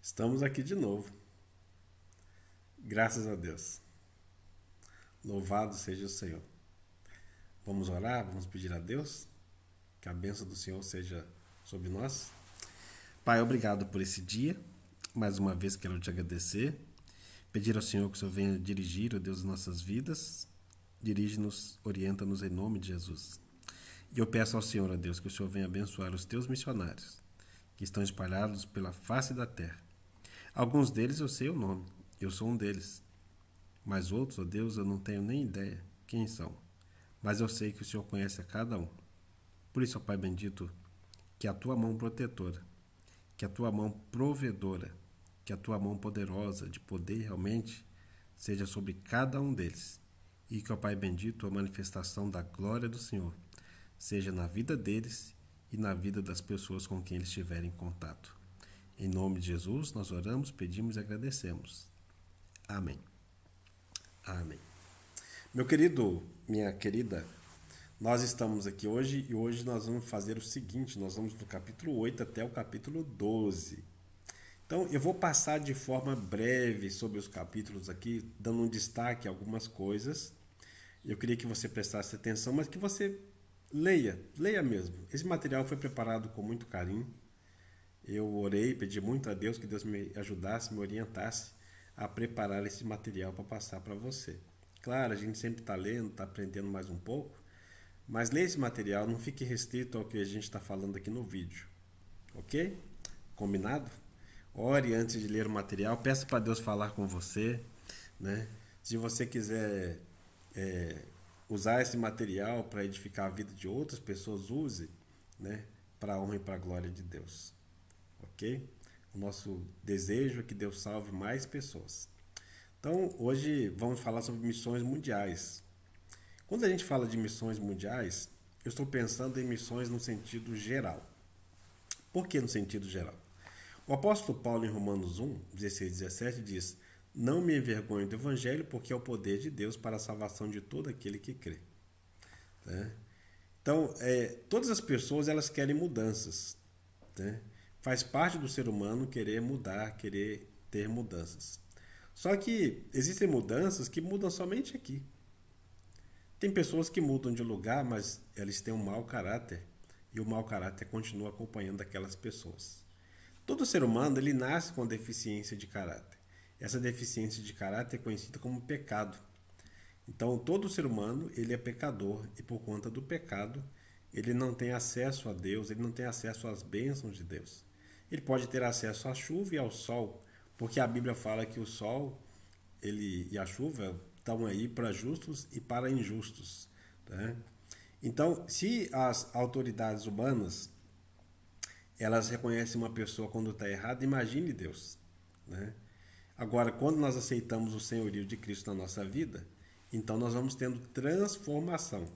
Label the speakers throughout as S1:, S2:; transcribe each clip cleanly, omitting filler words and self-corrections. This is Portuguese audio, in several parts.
S1: Estamos aqui de novo. Graças a Deus. Louvado seja o Senhor. Vamos orar, vamos pedir a Deus que a bênção do Senhor seja sobre nós. Pai, obrigado por esse dia. Mais uma vez quero te agradecer. Pedir ao Senhor que o Senhor venha dirigir, ó Deus, nossas vidas. Dirige-nos, orienta-nos em nome de Jesus. E eu peço ao Senhor, ó Deus, que o Senhor venha abençoar os teus missionários que estão espalhados pela face da terra. Alguns deles eu sei o nome, eu sou um deles. Mas outros, ó Deus, eu não tenho nem ideia quem são. Mas eu sei que o Senhor conhece a cada um. Por isso, ó Pai bendito, que a tua mão protetora, que a tua mão provedora, que a tua mão poderosa de poder realmente seja sobre cada um deles. E que, ó Pai bendito, a manifestação da glória do Senhor seja na vida deles e na vida das pessoas com quem eles estiverem em contato. Em nome de Jesus, nós oramos, pedimos e agradecemos. Amém. Amém. Meu querido, minha querida, nós estamos aqui hoje e hoje nós vamos fazer o seguinte, nós vamos do capítulo 8 até o capítulo 12. Então, eu vou passar de forma breve sobre os capítulos aqui, dando um destaque a algumas coisas. Eu queria que você prestasse atenção, mas que você leia mesmo. Esse material foi preparado com muito carinho. Eu orei, pedi muito a Deus que Deus me ajudasse, me orientasse a preparar esse material para passar para você. Claro, a gente sempre está lendo, está aprendendo mais um pouco, mas leia esse material, não fique restrito ao que a gente está falando aqui no vídeo, ok? Combinado? Ore antes de ler o material, peça para Deus falar com você, né? Se você quiser usar esse material para edificar a vida de outras pessoas, use, né? Para a honra e para a glória de Deus. Ok? O nosso desejo é que Deus salve mais pessoas. Então, hoje vamos falar sobre missões mundiais. Quando a gente fala de missões mundiais, eu estou pensando em missões no sentido geral. Por que no sentido geral? O apóstolo Paulo, em Romanos 1, 16 e 17, diz: "Não me envergonho do evangelho, porque é o poder de Deus para a salvação de todo aquele que crê." Né? Então, todas as pessoas elas querem mudanças, né? Faz parte do ser humano querer mudar, querer ter mudanças. Só que existem mudanças que mudam somente aqui. Tem pessoas que mudam de lugar, mas elas têm um mau caráter e o mau caráter continua acompanhando aquelas pessoas. Todo ser humano ele nasce com deficiência de caráter. Essa deficiência de caráter é conhecida como pecado. Então, todo ser humano ele é pecador e por conta do pecado ele não tem acesso a Deus, ele não tem acesso às bênçãos de Deus. Ele pode ter acesso à chuva e ao sol, porque a Bíblia fala que o sol e a chuva estão aí para justos e para injustos. Né? Então, se as autoridades humanas elas reconhecem uma pessoa quando está errada, imagine Deus. Né? Agora, quando nós aceitamos o senhorio de Cristo na nossa vida, então nós vamos tendo transformação.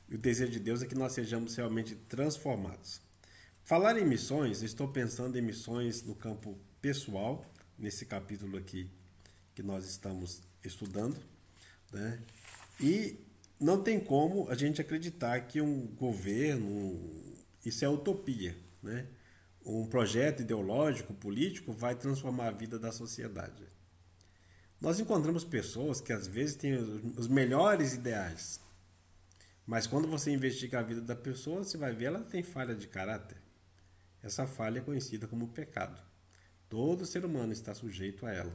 S1: E o desejo de Deus é que nós sejamos realmente transformados. Falar em missões, estou pensando em missões no campo pessoal, nesse capítulo aqui que nós estamos estudando, né? E não tem como a gente acreditar que um governo, isso é utopia, né? Um projeto ideológico, político, vai transformar a vida da sociedade. Nós encontramos pessoas que às vezes têm os melhores ideais, mas quando você investiga a vida da pessoa, você vai ver ela tem falha de caráter. Essa falha é conhecida como pecado. Todo ser humano está sujeito a ela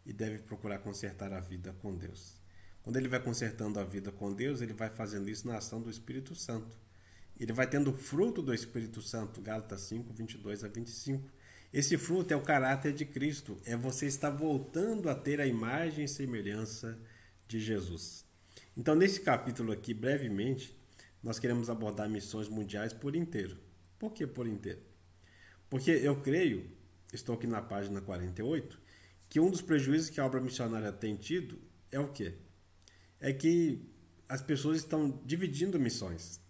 S1: e deve procurar consertar a vida com Deus. Quando ele vai consertando a vida com Deus, ele vai fazendo isso na ação do Espírito Santo. Ele vai tendo fruto do Espírito Santo, Gálatas 5, 22 a 25. Esse fruto é o caráter de Cristo, é você estar voltando a ter a imagem e semelhança de Jesus. Então, nesse capítulo aqui, brevemente, nós queremos abordar missões mundiais por inteiro. Por que por inteiro? Porque eu creio, estou aqui na página 48, que um dos prejuízos que a obra missionária tem tido é o quê? É que as pessoas estão dividindo missões.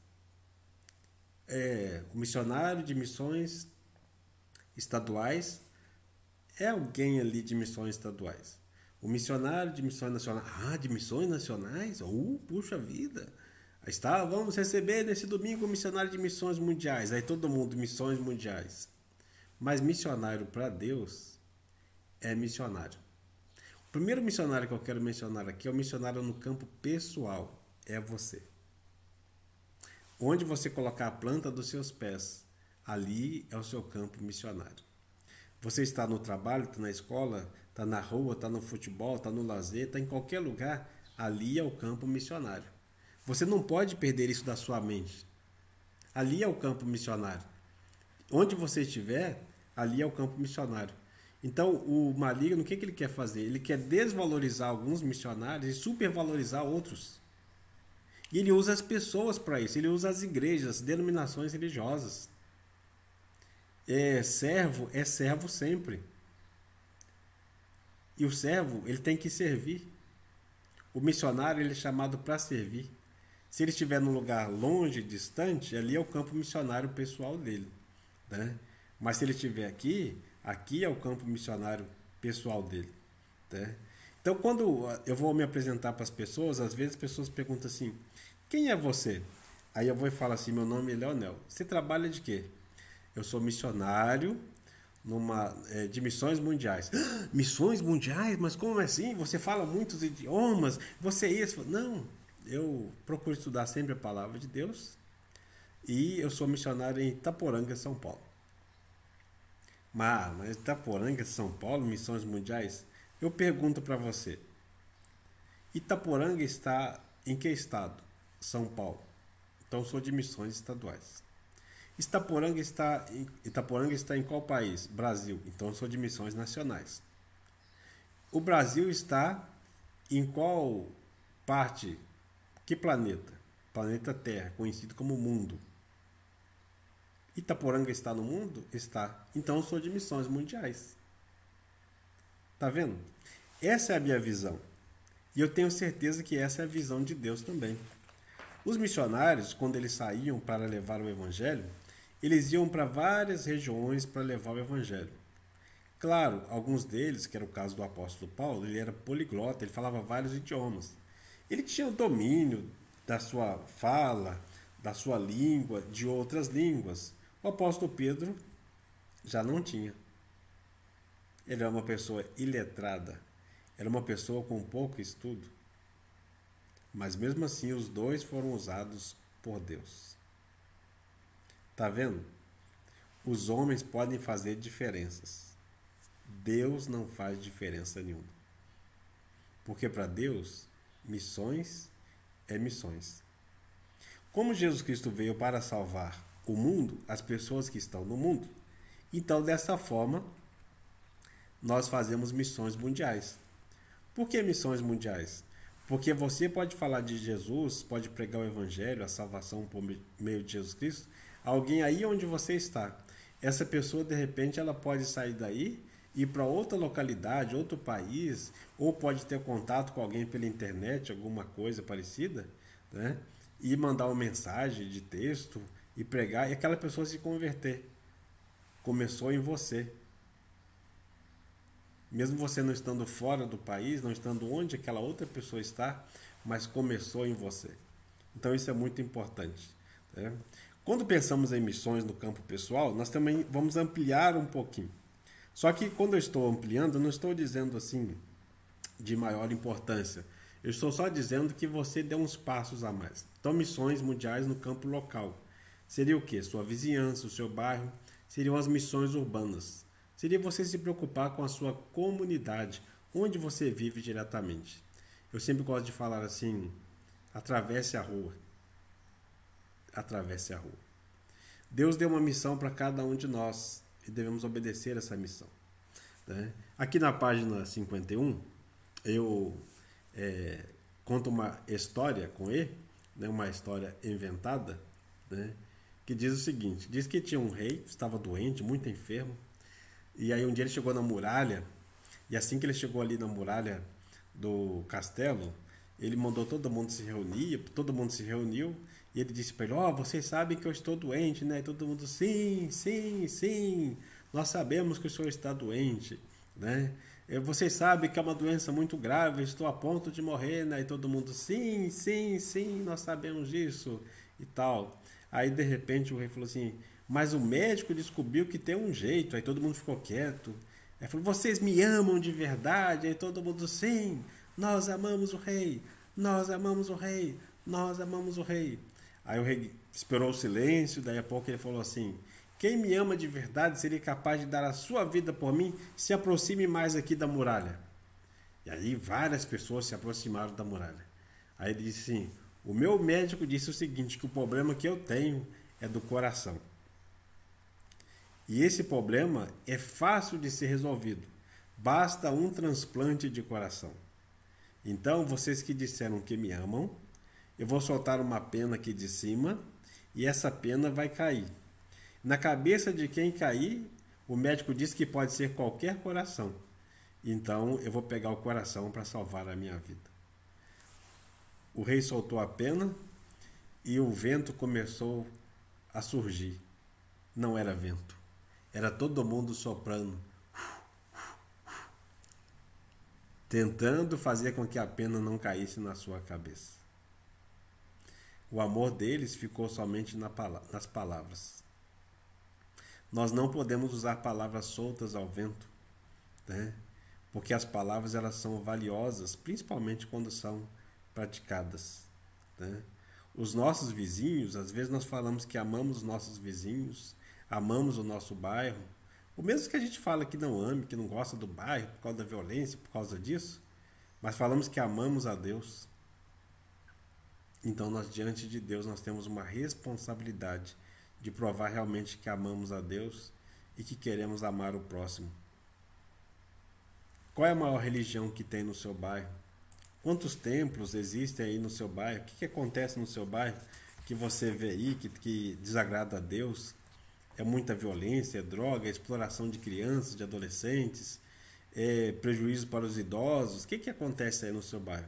S1: O missionário de missões estaduais é alguém ali de missões estaduais. O missionário de missões nacionais. Ah, de missões nacionais? Puxa vida! Aí está, vamos receber nesse domingo o missionário de missões mundiais. Aí todo mundo, missões mundiais. Mas missionário para Deus é missionário. O primeiro missionário que eu quero mencionar aqui é o missionário no campo pessoal. É você. Onde você colocar a planta dos seus pés, ali é o seu campo missionário. Você está no trabalho, está na escola, está na rua, está no futebol, está no lazer, está em qualquer lugar, ali é o campo missionário. Você não pode perder isso da sua mente. Ali é o campo missionário. Onde você estiver, ali é o campo missionário. Então, o maligno, o que ele quer fazer? Ele quer desvalorizar alguns missionários e supervalorizar outros. E ele usa as pessoas para isso. Ele usa as igrejas, as denominações religiosas. É servo sempre. E o servo, ele tem que servir. O missionário, ele é chamado para servir. Se ele estiver num lugar longe, distante, ali é o campo missionário pessoal dele, né? Mas se ele estiver aqui, aqui é o campo missionário pessoal dele, né? Então, quando eu vou me apresentar para as pessoas, às vezes as pessoas perguntam assim: quem é você? Aí eu vou e falo assim: meu nome é Leonel. Você trabalha de quê? Eu sou missionário de missões mundiais. Missões mundiais? Mas como assim? Você fala muitos idiomas? Você é isso? Não, eu procuro estudar sempre a palavra de Deus e eu sou missionário em Itaporanga, São Paulo. Mas Itaporanga, São Paulo, missões mundiais? Eu pergunto para você: Itaporanga está em que estado? São Paulo. Então eu sou de missões estaduais. Itaporanga está em qual país? Brasil. Então eu sou de missões nacionais. O Brasil está em qual parte? Que planeta? Planeta Terra, conhecido como mundo. Itaporanga está no mundo? Está. Então eu sou de missões mundiais. Tá vendo? Essa é a minha visão. E eu tenho certeza que essa é a visão de Deus também. Os missionários, quando eles saíam para levar o evangelho, eles iam para várias regiões para levar o evangelho. Claro, alguns deles, que era o caso do apóstolo Paulo, ele era poliglota, ele falava vários idiomas. Ele tinha o domínio da sua fala, da sua língua, de outras línguas. O apóstolo Pedro já não tinha. Ele era uma pessoa iletrada, era uma pessoa com pouco estudo. Mas mesmo assim, os dois foram usados por Deus. Tá vendo? Os homens podem fazer diferenças. Deus não faz diferença nenhuma. Porque para Deus, missões é missões. Como Jesus Cristo veio para salvar o mundo, as pessoas que estão no mundo, então dessa forma nós fazemos missões mundiais. Por que missões mundiais? Porque você pode falar de Jesus, pode pregar o evangelho, a salvação por meio de Jesus Cristo, alguém aí onde você está. Essa pessoa, de repente, ela pode sair daí, ir para outra localidade, outro país, ou pode ter contato com alguém pela internet, alguma coisa parecida, né? E mandar uma mensagem de texto e pregar, e aquela pessoa se converter. Começou em você. Mesmo você não estando fora do país, não estando onde aquela outra pessoa está, mas começou em você. Então isso é muito importante, né? Quando pensamos em missões no campo pessoal, nós também vamos ampliar um pouquinho. Só que quando eu estou ampliando, eu não estou dizendo assim de maior importância. Eu estou só dizendo que você dê uns passos a mais. Então, missões mundiais no campo local. Seria o quê? Sua vizinhança, o seu bairro. Seriam as missões urbanas. Seria você se preocupar com a sua comunidade, onde você vive diretamente. Eu sempre gosto de falar assim: atravesse a rua. Atravesse a rua. Deus deu uma missão para cada um de nós e devemos obedecer essa missão, né? Aqui na página 51, eu conto uma história com ele, né, uma história inventada, né, que diz o seguinte: diz que tinha um rei, estava doente, muito enfermo, e aí um dia ele chegou na muralha, e assim que ele chegou ali na muralha do castelo, ele mandou todo mundo se reunir, todo mundo se reuniu, e ele disse para ele: vocês sabem que eu estou doente, né? E todo mundo: sim, sim, sim, nós sabemos que o senhor está doente, né? Vocês sabem que é uma doença muito grave, estou a ponto de morrer, né? E todo mundo: sim, sim, sim, nós sabemos disso e tal. Aí de repente o rei falou assim: mas o médico descobriu que tem um jeito. Aí todo mundo ficou quieto. Aí falou, vocês me amam de verdade? Aí todo mundo, sim, nós amamos o rei, nós amamos o rei, nós amamos o rei. Aí o rei esperou o silêncio, daí a pouco ele falou assim, quem me ama de verdade seria capaz de dar a sua vida por mim, se aproxime mais aqui da muralha. E aí várias pessoas se aproximaram da muralha. Aí ele disse assim, o meu médico disse o seguinte, que o problema que eu tenho é do coração. E esse problema é fácil de ser resolvido. Basta um transplante de coração. Então, vocês que disseram que me amam, eu vou soltar uma pena aqui de cima e essa pena vai cair. Na cabeça de quem cair, o médico diz que pode ser qualquer coração. Então, eu vou pegar o coração para salvar a minha vida. O rei soltou a pena e o vento começou a surgir. Não era vento. Era todo mundo soprando, tentando fazer com que a pena não caísse na sua cabeça. O amor deles ficou somente nas palavras. Nós não podemos usar palavras soltas ao vento, né? Porque as palavras elas são valiosas, principalmente quando são praticadas, né? Os nossos vizinhos, às vezes nós falamos que amamos os nossos vizinhos, amamos o nosso bairro, o mesmo que a gente fala que não ame, que não gosta do bairro por causa da violência, por causa disso, mas falamos que amamos a Deus. Então nós diante de Deus nós temos uma responsabilidade de provar realmente que amamos a Deus e que queremos amar o próximo. Qual é a maior religião que tem no seu bairro? Quantos templos existem aí no seu bairro? O que acontece no seu bairro que você vê aí que desagrada a Deus? É muita violência, é droga, é exploração de crianças, de adolescentes, é prejuízo para os idosos. O que acontece aí no seu bairro?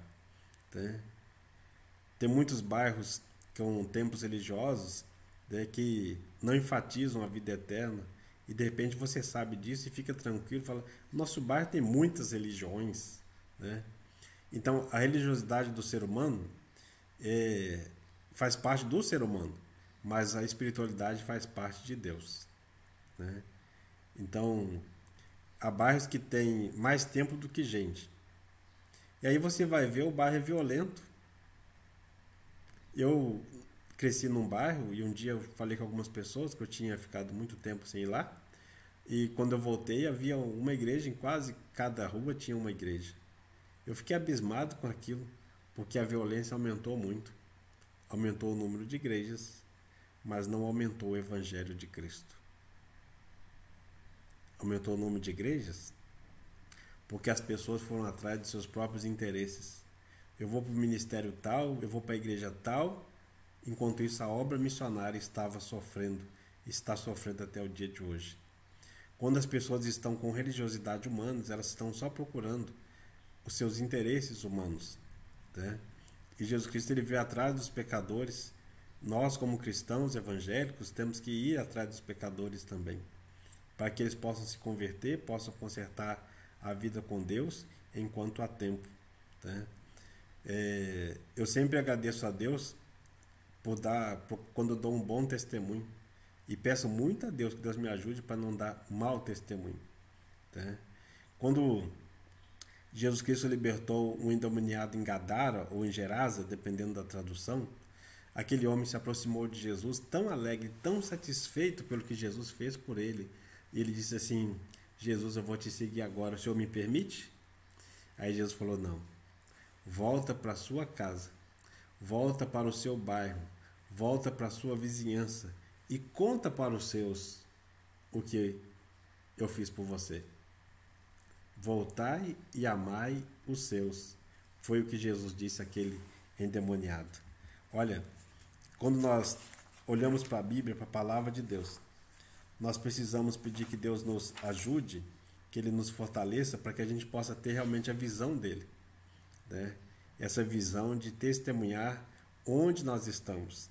S1: Tem muitos bairros com templos religiosos, né, que não enfatizam a vida eterna e de repente você sabe disso e fica tranquilo, fala, nosso bairro tem muitas religiões, né? Então a religiosidade do ser humano faz parte do ser humano, mas a espiritualidade faz parte de Deus, né? Então há bairros que tem mais tempo do que gente, e aí você vai ver o bairro é violento. Eu cresci num bairro e um dia eu falei com algumas pessoas que eu tinha ficado muito tempo sem ir lá. E quando eu voltei havia uma igreja, em quase cada rua tinha uma igreja. Eu fiquei abismado com aquilo, porque a violência aumentou muito. Aumentou o número de igrejas, mas não aumentou o evangelho de Cristo. Aumentou o número de igrejas porque as pessoas foram atrás de seus próprios interesses. Eu vou para o ministério tal, eu vou para a igreja tal, enquanto isso a obra missionária estava sofrendo, está sofrendo até o dia de hoje. Quando as pessoas estão com religiosidade humana, elas estão só procurando os seus interesses humanos, né? E Jesus Cristo ele veio atrás dos pecadores. Nós, como cristãos evangélicos, temos que ir atrás dos pecadores também, para que eles possam se converter, possam consertar a vida com Deus enquanto há tempo, né? Eu sempre agradeço a Deus quando eu dou um bom testemunho e peço muito a Deus que Deus me ajude para não dar mau testemunho, né? Quando Jesus Cristo libertou um endemoniado em Gadara ou em Gerasa, dependendo da tradução, aquele homem se aproximou de Jesus tão alegre, tão satisfeito pelo que Jesus fez por ele, e ele disse assim, Jesus, eu vou te seguir agora, o Senhor me permite? Aí Jesus falou, não, volta para a sua casa, volta para o seu bairro, volta para a sua vizinhança e conta para os seus o que eu fiz por você. Voltai e amai os seus. Foi o que Jesus disse àquele endemoniado. Olha, quando nós olhamos para a Bíblia, para a palavra de Deus, nós precisamos pedir que Deus nos ajude, que Ele nos fortaleça para que a gente possa ter realmente a visão dele, né? Essa visão de testemunhar onde nós estamos.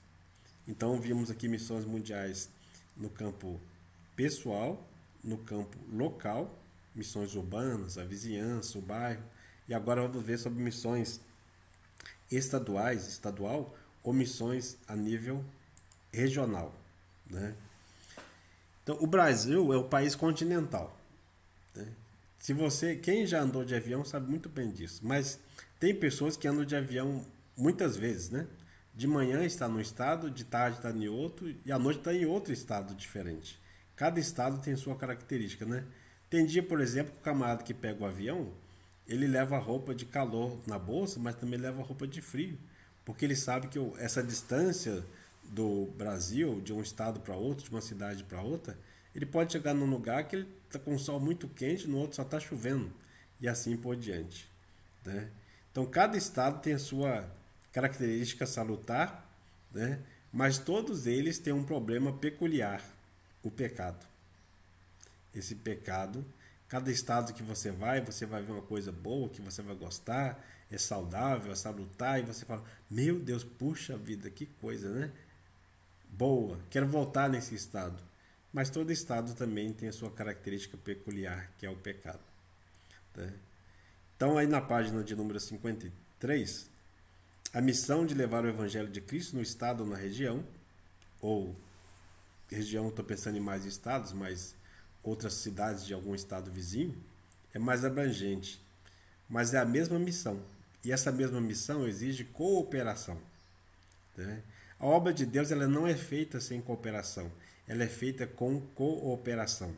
S1: Então vimos aqui missões mundiais no campo pessoal, no campo local, missões urbanas, a vizinhança, o bairro, e agora vamos ver sobre missões estadual ou missões a nível regional, né? Então o Brasil é o país continental, né? Quem já andou de avião sabe muito bem disso, mas tem pessoas que andam de avião muitas vezes, né? De manhã está num estado, de tarde está em outro e à noite está em outro estado diferente. Cada estado tem sua característica, né? Tem dia, por exemplo, que o camarada que pega o avião, ele leva roupa de calor na bolsa, mas também leva roupa de frio, porque ele sabe que essa distância do Brasil, de um estado para outro, de uma cidade para outra, ele pode chegar num lugar que ele está com o sol muito quente, no outro só está chovendo, e assim por diante, né? Então, cada estado tem a sua característica salutar, né? Mas todos eles têm um problema peculiar, o pecado. Esse pecado, cada estado que você vai ver uma coisa boa que você vai gostar, é saudável, é salutar, e você fala: meu Deus, puxa vida, que coisa, né? Boa, quero voltar nesse estado. Mas todo estado também tem a sua característica peculiar, que é o pecado, né? Então, aí na página de número 53, a missão de levar o evangelho de Cristo no estado ou na região, ou região, estou pensando em mais estados, mas outras cidades de algum estado vizinho, é mais abrangente. Mas é a mesma missão. E essa mesma missão exige cooperação, né? A obra de Deus, ela não é feita sem cooperação, ela é feita com cooperação.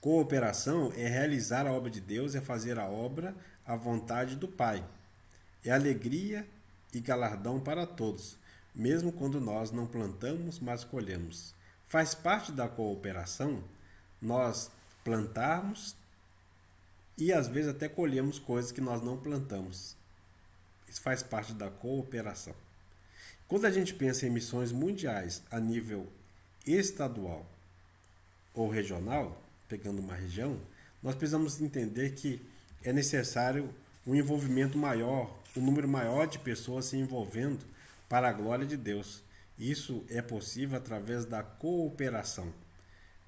S1: Cooperação é realizar a obra de Deus, é fazer a obra à vontade do Pai. É alegria e galardão para todos, mesmo quando nós não plantamos, mas colhemos. Faz parte da cooperação nós plantarmos e às vezes até colhemos coisas que nós não plantamos. Isso faz parte da cooperação. Quando a gente pensa em missões mundiais a nível estadual ou regional, pegando uma região, nós precisamos entender que é necessário um envolvimento maior, um número maior de pessoas se envolvendo para a glória de Deus. Isso é possível através da cooperação.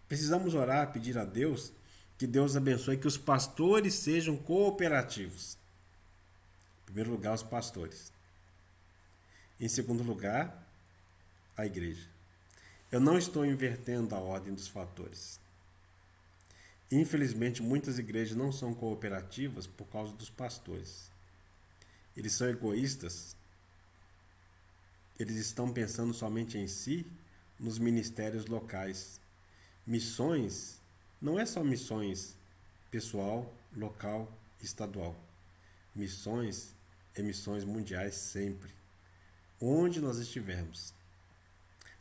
S1: Precisamos orar, pedir a Deus que Deus abençoe, que os pastores sejam cooperativos. Em primeiro lugar, os pastores. Em segundo lugar, a igreja. Eu não estou invertendo a ordem dos fatores. Infelizmente, muitas igrejas não são cooperativas por causa dos pastores. Eles são egoístas. Eles estão pensando somente em si, nos ministérios locais. Missões não é só missões pessoal, local, estadual. Missões é missões mundiais sempre. Onde nós estivermos,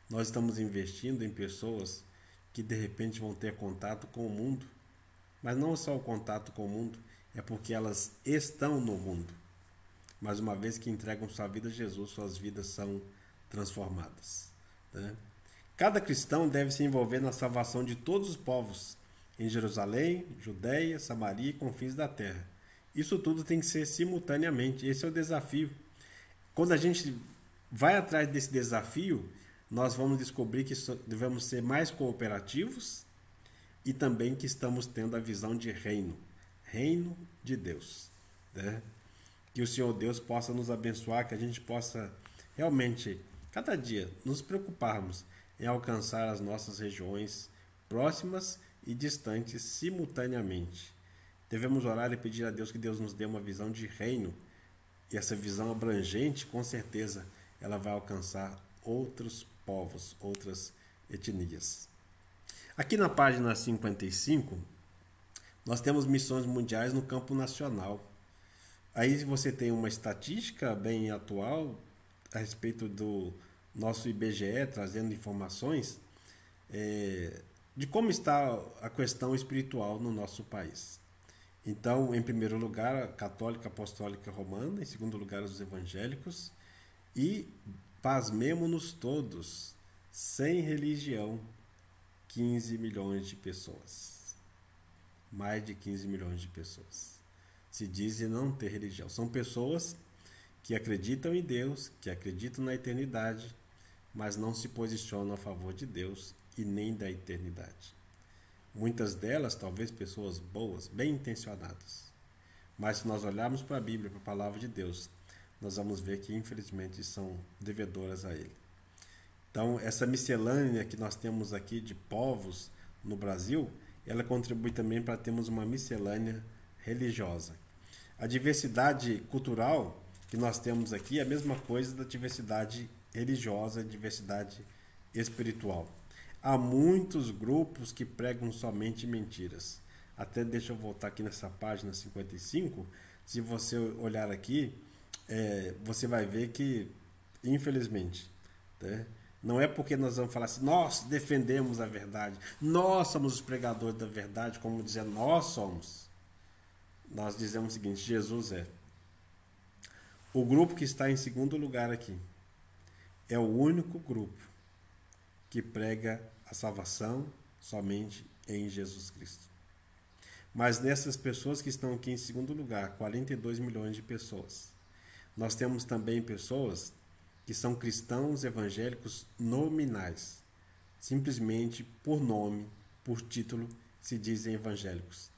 S1: nós estamos investindo em pessoas que de repente vão ter contato com o mundo. Mas não só o contato com o mundo, é porque elas estão no mundo. Mas uma vez que entregam sua vida a Jesus, suas vidas são transformadas, né? Cada cristão deve se envolver na salvação de todos os povos, em Jerusalém, Judeia, Samaria e confins da terra. Isso tudo tem que ser simultaneamente. Esse é o desafio. Quando a gente vai atrás desse desafio, nós vamos descobrir que devemos ser mais cooperativos e também que estamos tendo a visão de reino de Deus, né? Que o Senhor Deus possa nos abençoar, que a gente possa realmente, cada dia, nos preocuparmos em alcançar as nossas regiões próximas e distantes simultaneamente. Devemos orar e pedir a Deus que Deus nos dê uma visão de reino, e essa visão abrangente, com certeza, ela vai alcançar outros povos, outras etnias. Aqui na página 55, nós temos missões mundiais no campo nacional. Aí você tem uma estatística bem atual a respeito do nosso IBGE, trazendo informações de como está a questão espiritual no nosso país. Então, em primeiro lugar, a católica apostólica romana, em segundo lugar, os evangélicos, e pasmemo-nos todos, sem religião, 15 milhões de pessoas. Mais de 15 milhões de pessoas. Se dizem não ter religião. São pessoas que acreditam em Deus, que acreditam na eternidade, mas não se posicionam a favor de Deus e nem da eternidade. Muitas delas, talvez pessoas boas, bem intencionadas. Mas se nós olharmos para a Bíblia, para a palavra de Deus, nós vamos ver que infelizmente são devedoras a Ele. Então, essa miscelânea que nós temos aqui de povos no Brasil ela contribui também para termos uma miscelânea religiosa. A diversidade cultural que nós temos aqui é a mesma coisa da diversidade religiosa, diversidade espiritual. Há muitos grupos que pregam somente mentiras. Até deixa eu voltar aqui nessa página 55. Se você olhar aqui, você vai ver que, infelizmente, né, não é porque nós vamos falar assim, nós defendemos a verdade, nós somos os pregadores da verdade, como dizer nós somos. Nós dizemos o seguinte, Jesus é. O grupo que está em segundo lugar aqui é o único grupo que prega a salvação somente em Jesus Cristo. Mas nessas pessoas que estão aqui em segundo lugar, 42 milhões de pessoas, nós temos também pessoas que são cristãos evangélicos nominais. Simplesmente por nome, por título, se dizem evangélicos.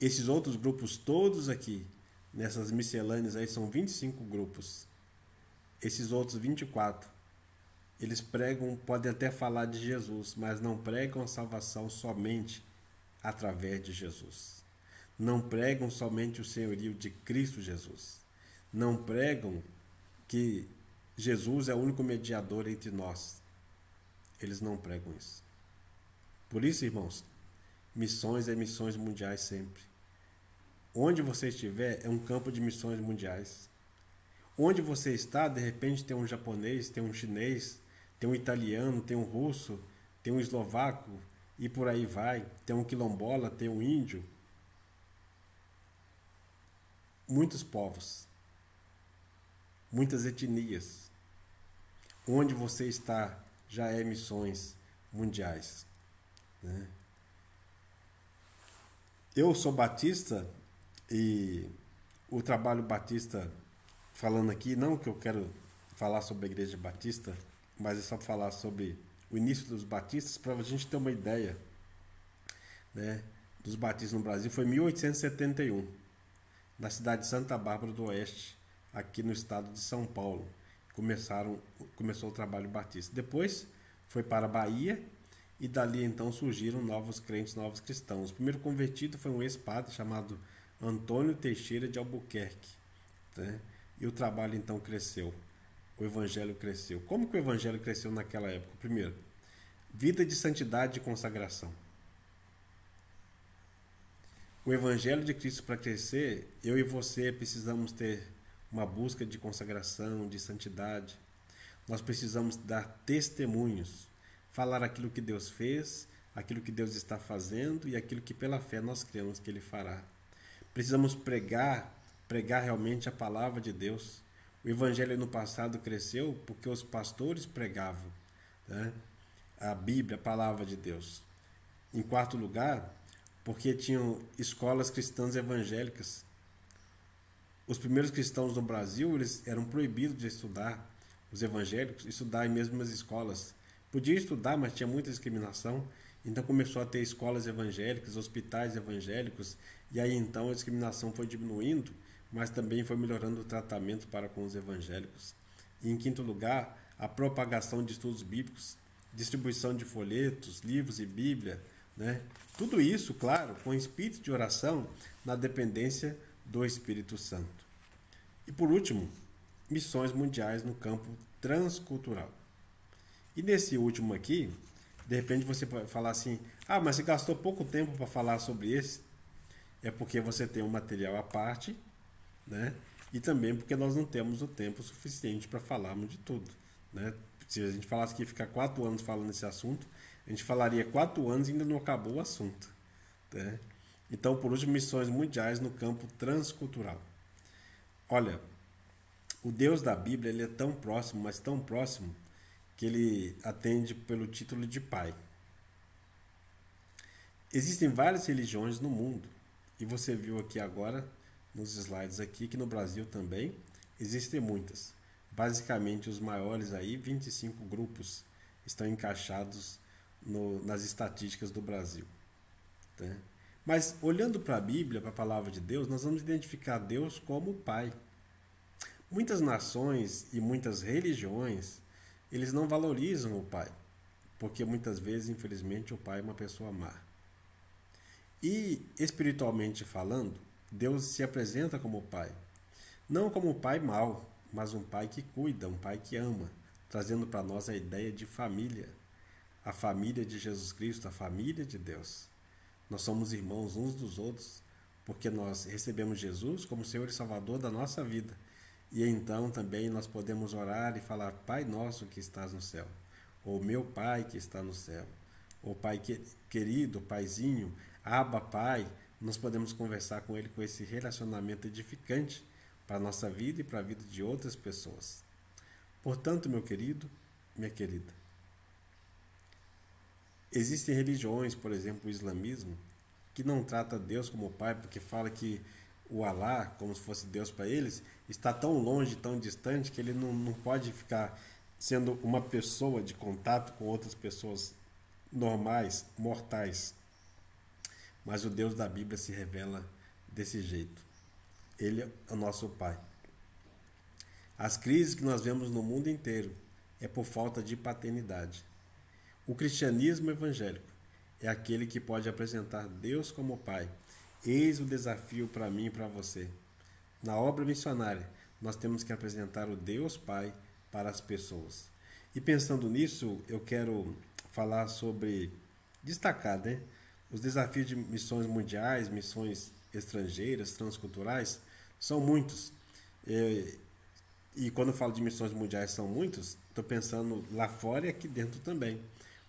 S1: Esses outros grupos todos aqui, nessas miscelâneas aí, são 25 grupos. Esses outros 24, eles pregam, podem até falar de Jesus, mas não pregam a salvação somente através de Jesus. Não pregam somente o senhorio de Cristo Jesus. Não pregam que Jesus é o único mediador entre nós. Eles não pregam isso. Por isso, irmãos, missões é missões mundiais sempre. Onde você estiver é um campo de missões mundiais. Onde você está, de repente tem um japonês, tem um chinês, tem um italiano, tem um russo, tem um eslovaco e por aí vai. Tem um quilombola, tem um índio. Muitos povos, muitas etnias. Onde você está já é missões mundiais, né? Eu sou batista e o trabalho batista, falando aqui, não que eu quero falar sobre a igreja batista, mas é só falar sobre o início dos batistas, para a gente ter uma ideia, né, dos batistas no Brasil. Foi em 1871, na cidade de Santa Bárbara do Oeste, aqui no estado de São Paulo. Começou o trabalho batista. Depois foi para a Bahia e dali então surgiram novos crentes, novos cristãos. O primeiro convertido foi um ex-padre chamado Antônio Teixeira de Albuquerque, né? E o trabalho então cresceu, o evangelho cresceu. Como que o evangelho cresceu naquela época? Primeiro, vida de santidade e consagração. O evangelho de Cristo, para crescer, eu e você precisamos ter uma busca de consagração, de santidade. Nós precisamos dar testemunhos, falar aquilo que Deus fez, aquilo que Deus está fazendo e aquilo que pela fé nós cremos que Ele fará. Precisamos pregar realmente a palavra de Deus. O evangelho no passado cresceu porque os pastores pregavam, né, a Bíblia, a palavra de Deus. Em quarto lugar, porque tinham escolas cristãs evangélicas. Os primeiros cristãos no Brasil, eles eram proibidos de estudar, os evangélicos, estudar em mesmas escolas. Podia estudar, mas tinha muita discriminação. Então começou a ter escolas evangélicas, hospitais evangélicos, e aí então a discriminação foi diminuindo, mas também foi melhorando o tratamento para com os evangélicos. E em quinto lugar, a propagação de estudos bíblicos, distribuição de folhetos, livros e Bíblia, né? Tudo isso, claro, com espírito de oração, na dependência do Espírito Santo. E por último, missões mundiais no campo transcultural. E nesse último aqui, de repente você pode falar assim, mas você gastou pouco tempo para falar sobre esse. É porque você tem um material à parte, né? E também porque nós não temos o tempo suficiente para falarmos de tudo, né? Se a gente falasse que ia ficar 4 anos falando desse assunto, a gente falaria 4 anos e ainda não acabou o assunto, né? Então, por último, missões mundiais no campo transcultural. Olha, o Deus da Bíblia, ele é tão próximo, mas tão próximo, que ele atende pelo título de Pai. Existem várias religiões no mundo, e você viu aqui agora, nos slides aqui, que no Brasil também existem muitas. Basicamente, os maiores aí, 25 grupos, estão encaixados nas estatísticas do Brasil, né? Mas, olhando para a Bíblia, para a palavra de Deus, nós vamos identificar Deus como Pai. Muitas nações e muitas religiões, eles não valorizam o Pai. porque muitas vezes, infelizmente, o pai é uma pessoa má. E, espiritualmente falando, Deus se apresenta como pai. Não como um pai mau, mas um pai que cuida, um pai que ama, trazendo para nós a ideia de família. A família de Jesus Cristo, a família de Deus. Nós somos irmãos uns dos outros, porque nós recebemos Jesus como Senhor e Salvador da nossa vida. E então também nós podemos orar e falar: Pai nosso que estás no céu, ou meu Pai que está no céu, ou Pai querido, Paizinho, Abba Pai. Nós podemos conversar com Ele com esse relacionamento edificante para a nossa vida e para a vida de outras pessoas. Portanto, meu querido, minha querida, existem religiões, por exemplo, o islamismo, que não trata Deus como pai, porque fala que o Alá, como se fosse Deus para eles, está tão longe, tão distante, que ele não pode ficar sendo uma pessoa de contato com outras pessoas normais, mortais. Mas o Deus da Bíblia se revela desse jeito. Ele é o nosso Pai. As crises que nós vemos no mundo inteiro é por falta de paternidade. O cristianismo evangélico é aquele que pode apresentar Deus como Pai. Eis o desafio para mim e para você. Na obra missionária, nós temos que apresentar o Deus Pai para as pessoas. E pensando nisso, eu quero falar sobre, destacar, os desafios de missões mundiais, missões estrangeiras, transculturais, são muitos. E quando eu falo de missões mundiais são muitos, estou pensando lá fora e aqui dentro também.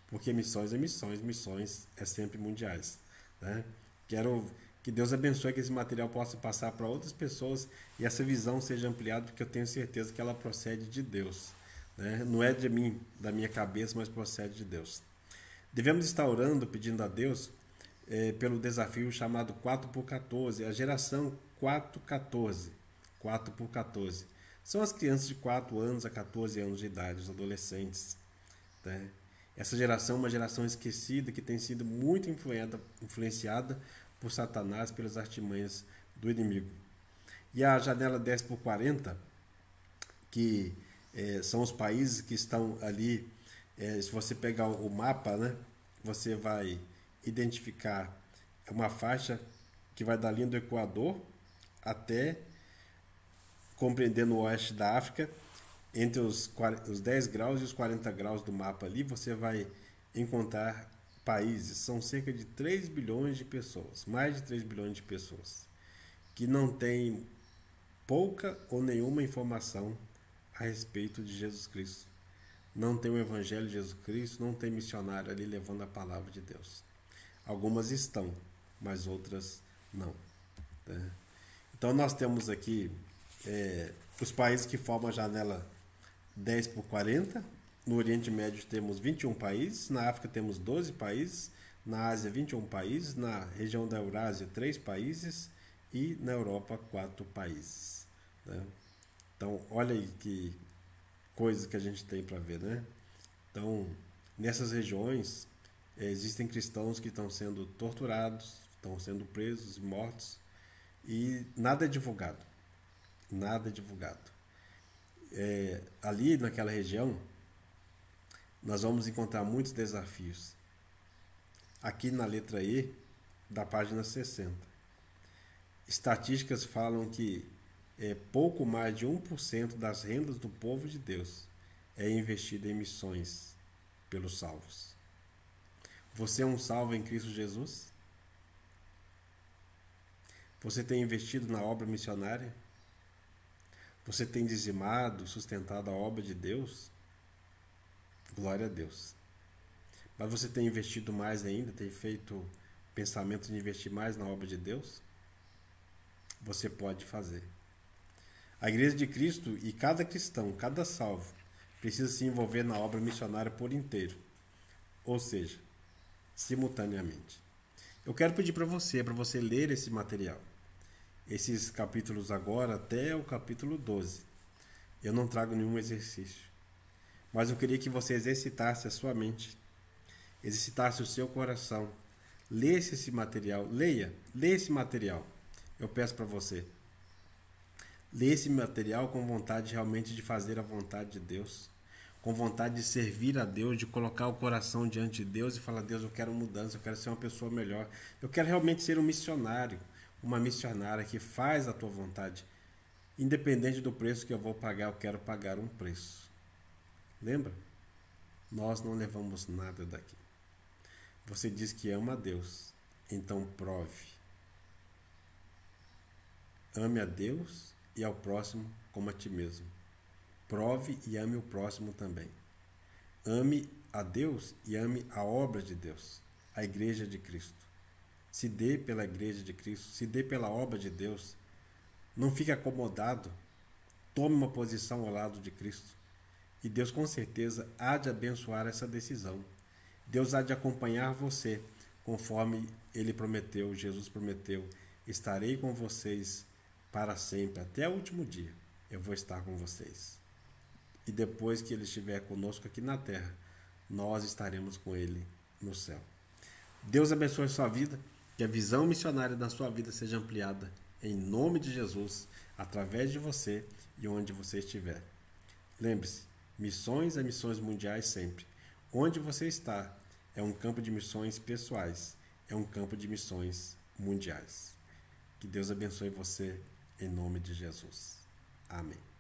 S1: Porque missões é missões, missões é sempre mundiais. Né? Quero que Deus abençoe que esse material possa passar para outras pessoas e essa visão seja ampliada, porque eu tenho certeza que ela procede de Deus. Né? Não é de mim, da minha cabeça, mas procede de Deus. Devemos estar orando, pedindo a Deus pelo desafio chamado 4x14, a geração 4x14. 4x14. São as crianças de 4 anos a 14 anos de idade, os adolescentes. Né? Essa geração é uma geração esquecida que tem sido muito influenciada por Satanás, pelas artimanhas do inimigo. E a janela 10x40, que são os países que estão ali, se você pegar o mapa, né, você vai identificar uma faixa que vai da linha do Equador até compreendendo o oeste da África, entre os 10 graus e os 40 graus do mapa ali, você vai encontrar países, são cerca de 3 bilhões de pessoas, mais de 3 bilhões de pessoas, que não têm pouca ou nenhuma informação a respeito de Jesus Cristo. Não tem o Evangelho de Jesus Cristo, não tem missionário ali levando a palavra de Deus. Algumas estão, mas outras não. Né? Então nós temos aqui os países que formam a janela 10x40. No Oriente Médio temos 21 países, na África temos 12 países, na Ásia 21 países, na região da Eurásia 3 países e na Europa 4 países. Né? Então, olha aí que coisas que a gente tem para ver. Né? Então, nessas regiões existem cristãos que estão sendo torturados, estão sendo presos, mortos, e nada é divulgado. Nada é divulgado. Ali naquela região, nós vamos encontrar muitos desafios. Aqui na letra E, da página 60. Estatísticas falam que pouco mais de 1% das rendas do povo de Deus é investido em missões pelos salvos. Você é um salvo em Cristo Jesus? Você tem investido na obra missionária? Você tem dizimado, sustentado a obra de Deus? Glória a Deus. Mas você tem investido mais ainda? Tem feito pensamento de investir mais na obra de Deus? Você pode fazer. A Igreja de Cristo e cada cristão, cada salvo, precisa se envolver na obra missionária por inteiro. Ou seja, simultaneamente. Eu quero pedir para você ler esse material. Esses capítulos agora até o capítulo 12. Eu não trago nenhum exercício. Mas eu queria que você exercitasse a sua mente, exercitasse o seu coração, lesse esse material, leia esse material. Eu peço para você, lê esse material com vontade realmente de fazer a vontade de Deus, com vontade de servir a Deus, de colocar o coração diante de Deus e falar: Deus, eu quero mudança, eu quero ser uma pessoa melhor, eu quero realmente ser um missionário, uma missionária que faz a tua vontade. Independente do preço que eu vou pagar, eu quero pagar um preço. Lembra? Nós não levamos nada daqui. Você diz que ama a Deus, então prove. Ame a Deus e ao próximo como a ti mesmo. Prove e ame o próximo também. Ame a Deus e ame a obra de Deus, a igreja de Cristo. Se dê pela igreja de Cristo, se dê pela obra de Deus. Não fique acomodado. Tome uma posição ao lado de Cristo. E Deus com certeza há de abençoar essa decisão. Deus há de acompanhar você, conforme Ele prometeu, Jesus prometeu: estarei com vocês para sempre, até o último dia. Eu vou estar com vocês. E depois que Ele estiver conosco aqui na terra, nós estaremos com Ele no céu. Deus abençoe a sua vida, que a visão missionária da sua vida seja ampliada, em nome de Jesus, através de você e onde você estiver. Lembre-se, missões é missões mundiais sempre. Onde você está é um campo de missões pessoais, é um campo de missões mundiais. Que Deus abençoe você, em nome de Jesus. Amém.